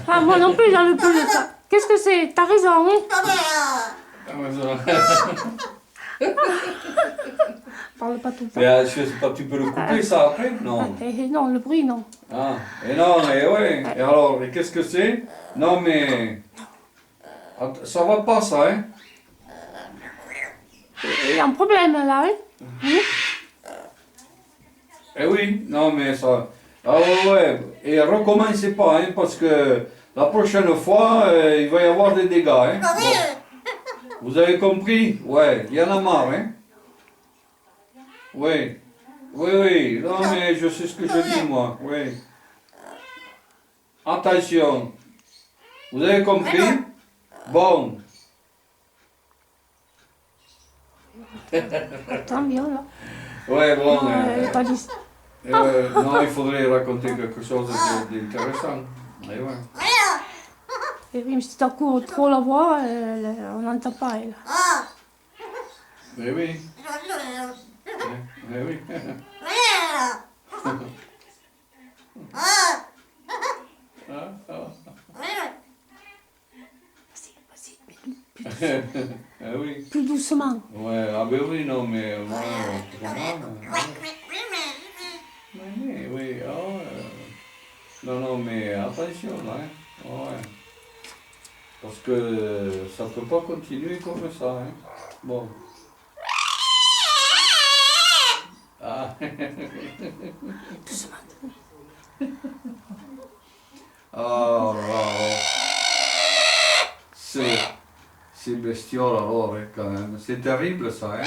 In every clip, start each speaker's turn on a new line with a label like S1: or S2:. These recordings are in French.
S1: Ah, moi non plus, j'en veux plus de ça. Qu'est-ce que c'est? T'as raison, hein? Parle pas tout le temps.
S2: Mais je sais pas, tu peux le couper ça après? Non.
S1: Non, le bruit, non.
S2: Ah, et non, et ouais. Et alors, et qu'est-ce que c'est? Non, mais. Ça va pas ça, hein?
S1: Il y a un problème là, hein?
S2: Eh oui, non, mais ça. Ah ouais, ouais. Et recommencez pas, hein, parce que la prochaine fois, il va y avoir des dégâts, hein? Bon. Vous avez compris? Ouais, il y en a marre, hein? Oui. Oui, oui. Non, mais je sais ce que je dis, moi. Oui. Attention. Vous avez compris? Bon.
S1: Attends, viens là.
S2: Ouais, bon.
S1: T'as dit.
S2: Non, il faudrait raconter quelque chose d'intéressant. Et ouais.
S1: Et oui, mais si t'as trop la voix, on n'entend pas, elle.
S2: Eh oui. Eh oui.
S1: Vas-y,
S2: Eh oui.
S1: plus doucement.
S2: Ouais, ah ben oui, non, mais ouais, c'est pas mal. Oui, oui, oh, non, non, mais attention, là, hein. Ouais. Parce que ça peut pas continuer comme ça, hein. Bon. Ah.
S1: Doucement.
S2: Oh là là. C'est bestiole alors, hein, quand même. C'est terrible ça, hein.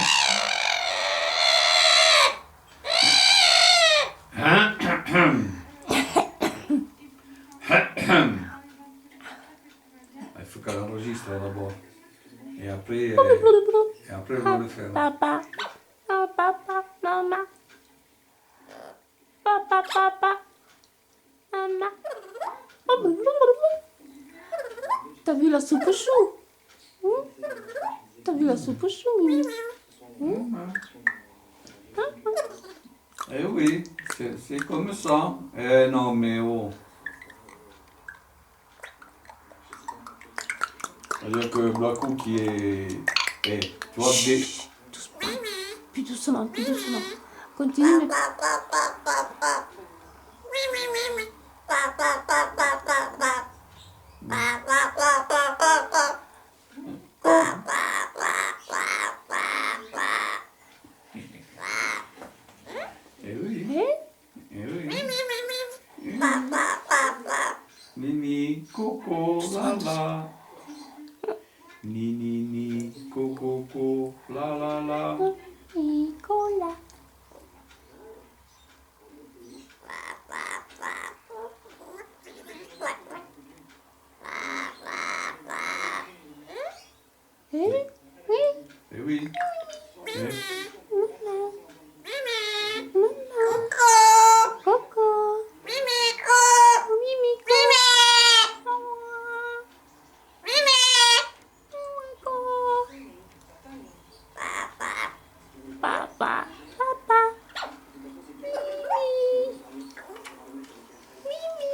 S2: Il faut qu'elle enregistre d'abord. Et après on va le faire.
S1: Papa. Oh, papa, maman. Papa, papa. Maman. T'as vu la soupe au chou? T'as vu la soupe au chou, Mimi?
S2: Eh oui, c'est comme ça. Eh non, mais oh. C'est-à-dire que Blacou qui est. Eh, tu vois,
S1: Doucement. Plus doucement, plus doucement. Continue.
S2: Eh oui,
S1: Hein?
S2: eh oui. Mimi, coco, la la. Ni, ni, ni, coco, coco, la la la.
S1: Nicolas. Hein? Oui.
S2: Eh oui. Eh.
S1: Maman. Maman. Coco. Mimico. Papa. Papa. Mimi. Mimi.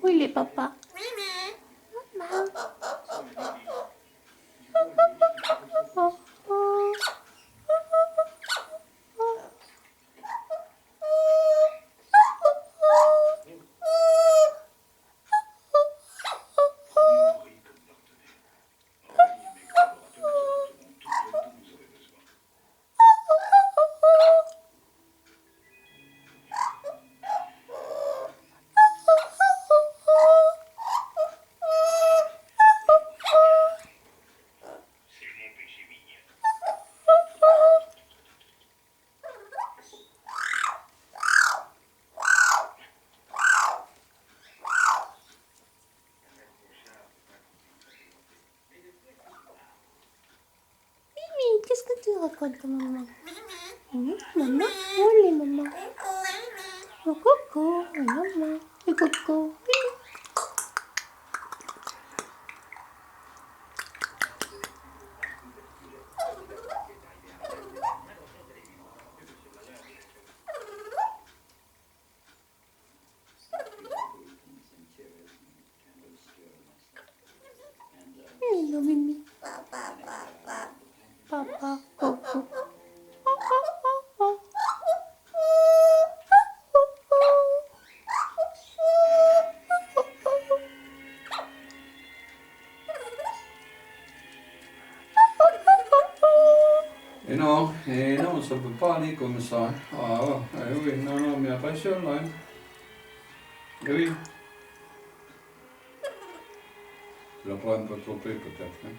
S1: Où il est, papa? Maman. Oh, oh. Mimi, qu'est-ce que tu racontes, maman? Maman? Où elle est, maman? Oh, coucou, maman. Et coucou. non, Mimi. Papa, coco.
S2: Et non, ça peut pas aller comme ça. Hein. Ah oui, non, non, mais attention là. Hein. Eh oui. Tu la prends un peu trop peu peut-être. Hein.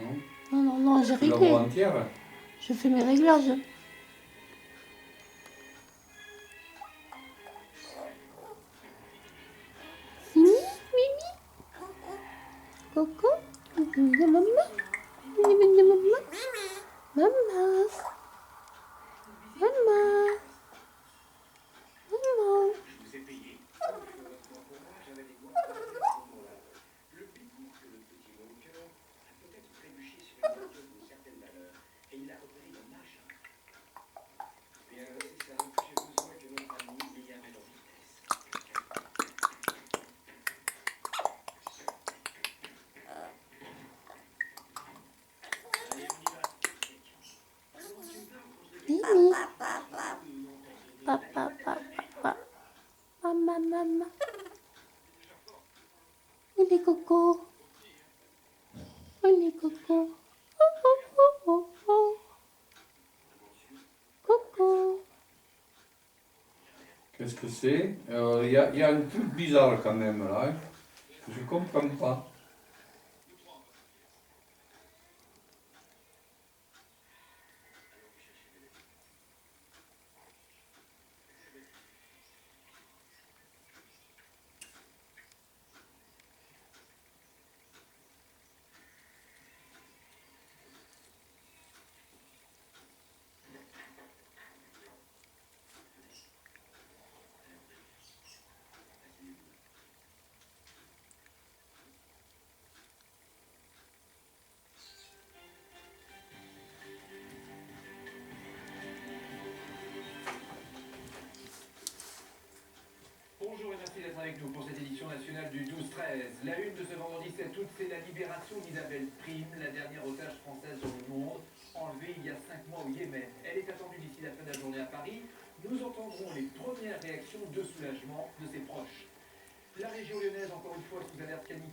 S2: Non?
S1: Non, non, non, j'ai
S2: Tu la
S1: réglé.
S2: vois entière?
S1: Je fais mes réglages. Mimi, Mimi. Coco. Maman. Maman. Maman. Maman. Maman. Mimi. Papa, papa. Maman, maman. Il est coco. Il est coco. Oh, oh, oh, oh, oh. Coco.
S2: Qu'est-ce que c'est? Il y a un truc bizarre quand même là. Hein. Je comprends pas.
S3: Bonjour et merci d'être avec nous pour cette édition nationale du 12-13. La une de ce vendredi 7 août, c'est la libération d'Isabelle Prime, la dernière otage française dans le monde, enlevée il y a 5 mois au Yémen. Elle est attendue d'ici la fin de la journée à Paris. Nous entendrons les premières réactions de soulagement de ses proches. La région lyonnaise, encore une fois, sous alerte canicule.